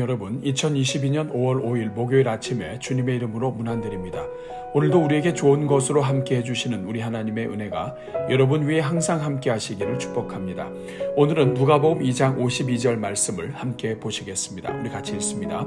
여러분, 2022년 5월 5일 목요일 아침에 주님의 이름으로 문안드립니다. 오늘도 우리에게 좋은 것으로 함께 해주시는 우리 하나님의 은혜가 여러분 위에 항상 함께 하시기를 축복합니다. 오늘은 누가복음 2장 52절 말씀을 함께 보시겠습니다. 우리 같이 읽습니다.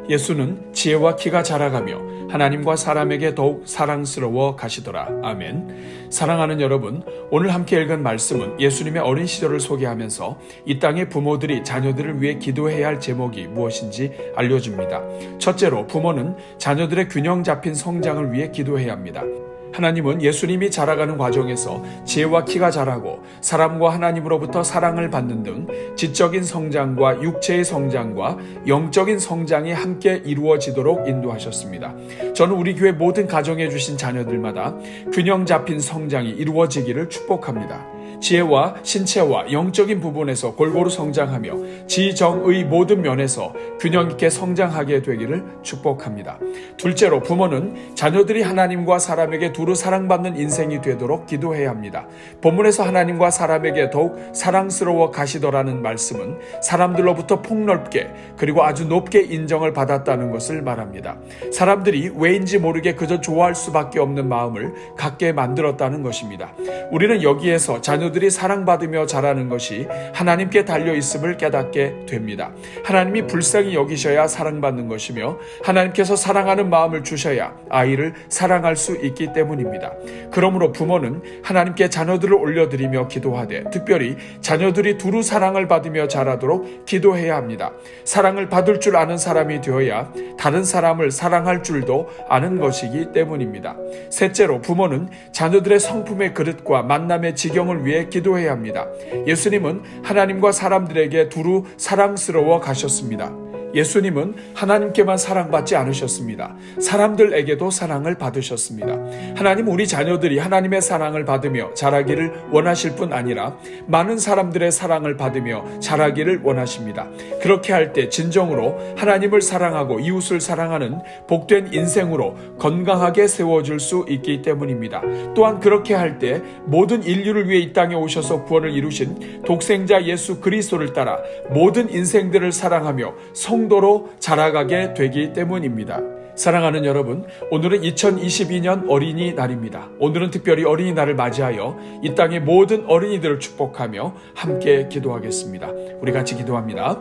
예수는 지혜와 키가 자라가며 하나님과 사람에게 더욱 사랑스러워 가시더라. 아멘. 사랑하는 여러분, 오늘 함께 읽은 말씀은 예수님의 어린 시절을 소개하면서 이 땅의 부모들이 자녀들을 위해 기도해야 할 제목이 무엇인지 알려줍니다. 첫째로, 부모는 자녀들의 균형 잡힌 성장을 위해 기도해야 합니다. 하나님은 예수님이 자라가는 과정에서 지혜와 키가 자라고 사람과 하나님으로부터 사랑을 받는 등 지적인 성장과 육체의 성장과 영적인 성장이 함께 이루어지도록 인도하셨습니다. 저는 우리 교회 모든 가정에 주신 자녀들마다 균형 잡힌 성장이 이루어지기를 축복합니다. 지혜와 신체와 영적인 부분에서 골고루 성장하며 지정의 모든 면에서 균형 있게 성장하게 되기를 축복합니다. 둘째로, 부모는 자녀들이 하나님과 사람에게 두루 사랑받는 인생이 되도록 기도해야 합니다. 본문에서 하나님과 사람에게 더욱 사랑스러워 가시더라는 말씀은 사람들로부터 폭넓게 그리고 아주 높게 인정을 받았다는 것을 말합니다. 사람들이 왜인지 모르게 그저 좋아할 수밖에 없는 마음을 갖게 만들었다는 것입니다. 우리는 여기에서 자녀들이 사랑받으며 자라는 것이 하나님께 달려있음을 깨닫게 됩니다. 하나님이 불쌍히 여기셔야 사랑받는 것이며 하나님께서 사랑하는 마음을 주셔야 아이를 사랑할 수 있기 때문입니다. 그러므로 부모는 하나님께 자녀들을 올려드리며 기도하되 특별히 자녀들이 두루 사랑을 받으며 자라도록 기도해야 합니다. 사랑을 받을 줄 아는 사람이 되어야 다른 사람을 사랑할 줄도 아는 것이기 때문입니다. 셋째로, 부모는 자녀들의 성품의 그릇과 만남의 지경을 위해 기도해야 합니다. 예수님은 하나님과 사람들에게 두루 사랑스러워 가셨습니다. 예수님은 하나님께만 사랑받지 않으셨습니다. 사람들에게도 사랑을 받으셨습니다. 하나님, 우리 자녀들이 하나님의 사랑을 받으며 자라기를 원하실 뿐 아니라 많은 사람들의 사랑을 받으며 자라기를 원하십니다. 그렇게 할 때 진정으로 하나님을 사랑하고 이웃을 사랑하는 복된 인생으로 건강하게 세워질 수 있기 때문입니다. 또한 그렇게 할 때 모든 인류를 위해 이 땅에 오셔서 구원을 이루신 독생자 예수 그리스도를 따라 모든 인생들을 사랑하며 성도로 자라가게 되기 때문입니다. 사랑하는 여러분, 오늘은 2022년 어린이날입니다. 오늘은 특별히 어린이날을 맞이하여 이 땅의 모든 어린이들을 축복하며 함께 기도하겠습니다. 우리 같이 기도합니다.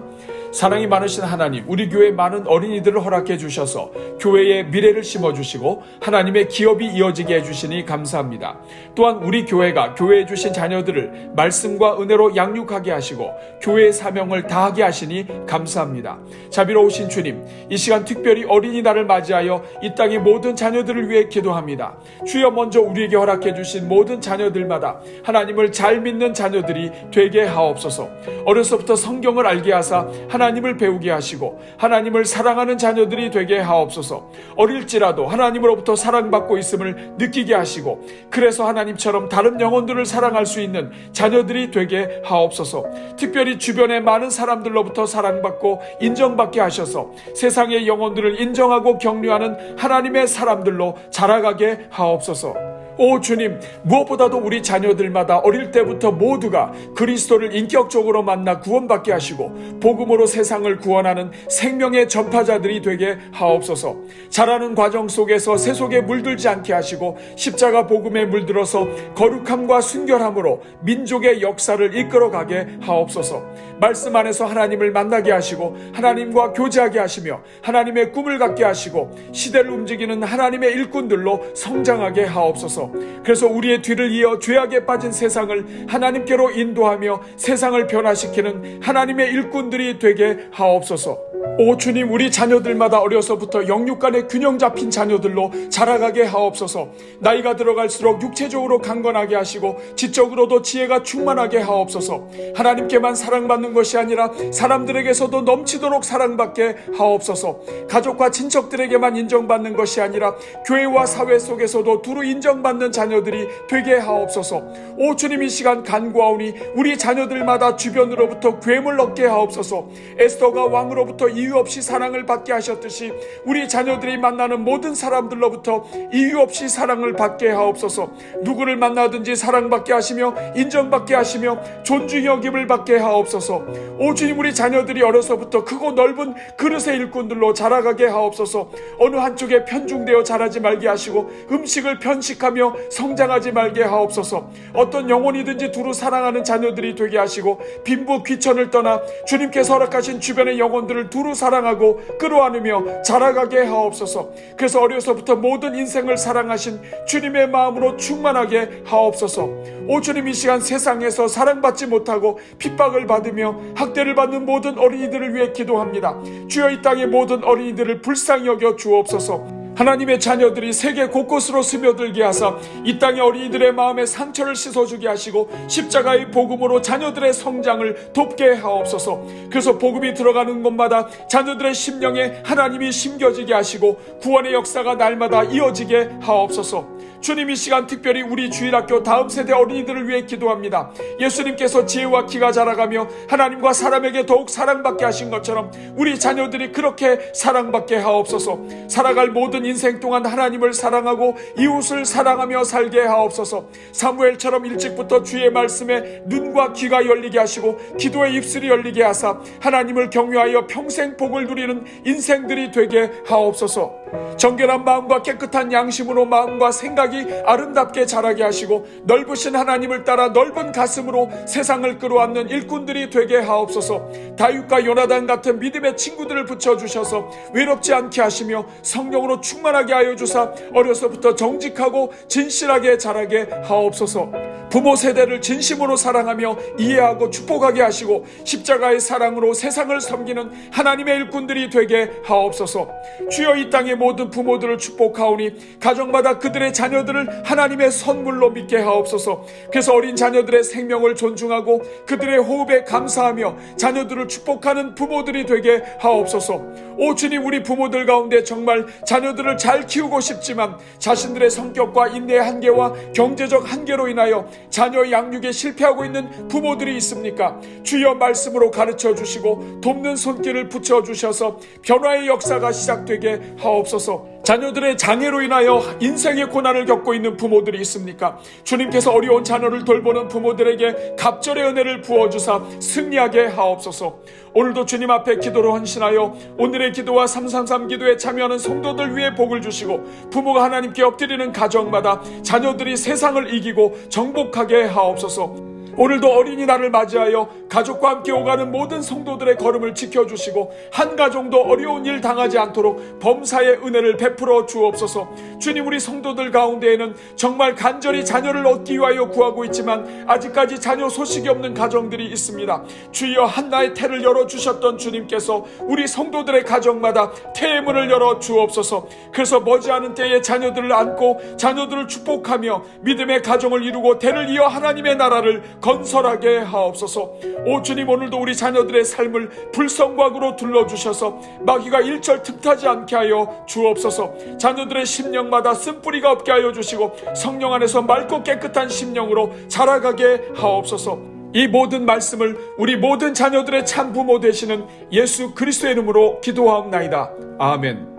사랑이 많으신 하나님, 우리 교회에 많은 어린이들을 허락해 주셔서 교회의 미래를 심어주시고 하나님의 기업이 이어지게 해주시니 감사합니다. 또한 우리 교회가 교회에 주신 자녀들을 말씀과 은혜로 양육하게 하시고 교회의 사명을 다하게 하시니 감사합니다. 자비로우신 주님, 이 시간 특별히 어린이날을 맞이하여 이 땅의 모든 자녀들을 위해 기도합니다. 주여, 먼저 우리에게 허락해 주신 모든 자녀들마다 하나님을 잘 믿는 자녀들이 되게 하옵소서. 어려서부터 성경을 알게 하사 하나님을 배우게 하시고 하나님을 사랑하는 자녀들이 되게 하옵소서. 어릴지라도 하나님으로부터 사랑받고 있음을 느끼게 하시고 그래서 하나님처럼 다른 영혼들을 사랑할 수 있는 자녀들이 되게 하옵소서. 특별히 주변의 많은 사람들로부터 사랑받고 인정받게 하셔서 세상의 영혼들을 인정하고 격려하는 하나님의 사람들로 자라가게 하옵소서. 오 주님, 무엇보다도 우리 자녀들마다 어릴 때부터 모두가 그리스도를 인격적으로 만나 구원받게 하시고 복음으로 세상을 구원하는 생명의 전파자들이 되게 하옵소서. 자라는 과정 속에서 세속에 물들지 않게 하시고 십자가 복음에 물들어서 거룩함과 순결함으로 민족의 역사를 이끌어가게 하옵소서. 말씀 안에서 하나님을 만나게 하시고 하나님과 교제하게 하시며 하나님의 꿈을 갖게 하시고 시대를 움직이는 하나님의 일꾼들로 성장하게 하옵소서. 그래서 우리의 뒤를 이어 죄악에 빠진 세상을 하나님께로 인도하며 세상을 변화시키는 하나님의 일꾼들이 되게 하옵소서. 오 주님, 우리 자녀들마다 어려서부터 영육 간의 균형 잡힌 자녀들로 자라가게 하옵소서. 나이가 들어갈수록 육체적으로 강건하게 하시고 지적으로도 지혜가 충만하게 하옵소서. 하나님께만 사랑받는 것이 아니라 사람들에게서도 넘치도록 사랑받게 하옵소서. 가족과 친척들에게만 인정받는 것이 아니라 교회와 사회 속에서도 두루 인정받는 자녀들이 되게 하옵소서. 오 주님, 이 시간 간구하오니 우리 자녀들마다 주변으로부터 괴물 얻게 하옵소서. 에스더가 왕으로부터 이유 없이 사랑을 받게 하셨듯이 우리 자녀들이 만나는 모든 사람들로부터 이유 없이 사랑을 받게 하옵소서. 누구를 만나든지 사랑받게 하시며 인정받게 하시며 존중 여김을 받게 하옵소서. 오 주님, 우리 자녀들이 어려서부터 크고 넓은 그릇의 일꾼들로 자라가게 하옵소서. 어느 한쪽에 편중되어 자라지 말게 하시고 음식을 편식하며 성장하지 말게 하옵소서. 어떤 영혼이든지 두루 사랑하는 자녀들이 되게 하시고 빈부 귀천을 떠나 주님께서 허락하신 주변의 영혼들을 두루 사랑하고 끌어안으며 자라가게 하옵소서. 그래서 어려서부터 모든 인생을 사랑하신 주님의 마음으로 충만하게 하옵소서. 오 주님, 이 시간 세상에서 사랑받지 못하고 핍박을 받으며 학대를 받는 모든 어린이들을 위해 기도합니다. 주여, 이 땅의 모든 어린이들을 불쌍히 여겨 주옵소서. 하나님의 자녀들이 세계 곳곳으로 스며들게 하사 이 땅의 어린이들의 마음에 상처를 씻어주게 하시고 십자가의 복음으로 자녀들의 성장을 돕게 하옵소서. 그래서 복음이 들어가는 곳마다 자녀들의 심령에 하나님이 심겨지게 하시고 구원의 역사가 날마다 이어지게 하옵소서. 주님, 이 시간 특별히 우리 주일학교 다음 세대 어린이들을 위해 기도합니다. 예수님께서 지혜와 키가 자라가며 하나님과 사람에게 더욱 사랑받게 하신 것처럼 우리 자녀들이 그렇게 사랑받게 하옵소서. 살아갈 모든 인생 동안 하나님을 사랑하고 이웃을 사랑하며 살게 하옵소서. 사무엘처럼 일찍부터 주의 말씀에 눈과 귀가 열리게 하시고 기도의 입술이 열리게 하사 하나님을 경외하여 평생 복을 누리는 인생들이 되게 하옵소서. 정결한 마음과 깨끗한 양심으로 마음과 생각이 아름답게 자라게 하시고 넓으신 하나님을 따라 넓은 가슴으로 세상을 끌어안는 일꾼들이 되게 하옵소서. 다윗과 요나단 같은 믿음의 친구들을 붙여주셔서 외롭지 않게 하시며 성령으로 충만하게 하여 주사 어려서부터 정직하고 진실하게 자라게 하옵소서. 부모 세대를 진심으로 사랑하며 이해하고 축복하게 하시고 십자가의 사랑으로 세상을 섬기는 하나님의 일꾼들이 되게 하옵소서. 주여, 이 땅의 모든 부모들을 축복하오니 가정마다 그들의 자녀들을 하나님의 선물로 믿게 하옵소서. 그래서 어린 자녀들의 생명을 존중하고 그들의 호흡에 감사하며 자녀들을 축복하는 부모들이 되게 하옵소서. 오 주님, 우리 부모들 가운데 정말 자녀들을 잘 키우고 싶지만 자신들의 성격과 인내의 한계와 경제적 한계로 인하여 자녀 양육에 실패하고 있는 부모들이 있습니까? 주여, 말씀으로 가르쳐 주시고 돕는 손길을 붙여주셔서 변화의 역사가 시작되게 하옵소서. 자녀들의 장애로 인하여 인생의 고난을 겪고 있는 부모들이 있습니까? 주님께서 어려운 자녀를 돌보는 부모들에게 갑절의 은혜를 부어주사 승리하게 하옵소서. 오늘도 주님 앞에 기도로 헌신하여 오늘의 기도와 333 기도에 참여하는 성도들 위해 복을 주시고 부모가 하나님께 엎드리는 가정마다 자녀들이 세상을 이기고 정복하게 하옵소서. 오늘도 어린이날을 맞이하여 가족과 함께 오가는 모든 성도들의 걸음을 지켜주시고 한 가정도 어려운 일 당하지 않도록 범사의 은혜를 베풀어 주옵소서. 주님, 우리 성도들 가운데에는 정말 간절히 자녀를 얻기 위하여 구하고 있지만 아직까지 자녀 소식이 없는 가정들이 있습니다. 주여, 한나의 태를 열어주셨던 주님께서 우리 성도들의 가정마다 태의 문을 열어 주옵소서. 그래서 머지않은 때에 자녀들을 안고 자녀들을 축복하며 믿음의 가정을 이루고 대를 이어 하나님의 나라를 건설하게 하옵소서. 오 주님, 오늘도 우리 자녀들의 삶을 불성곽으로 둘러주셔서 마귀가 일절 틈타지 않게 하여 주옵소서. 자녀들의 심령마다 쓴뿌리가 없게 하여 주시고 성령 안에서 맑고 깨끗한 심령으로 자라가게 하옵소서. 이 모든 말씀을 우리 모든 자녀들의 참 부모 되시는 예수 그리스도의 이름으로 기도하옵나이다. 아멘.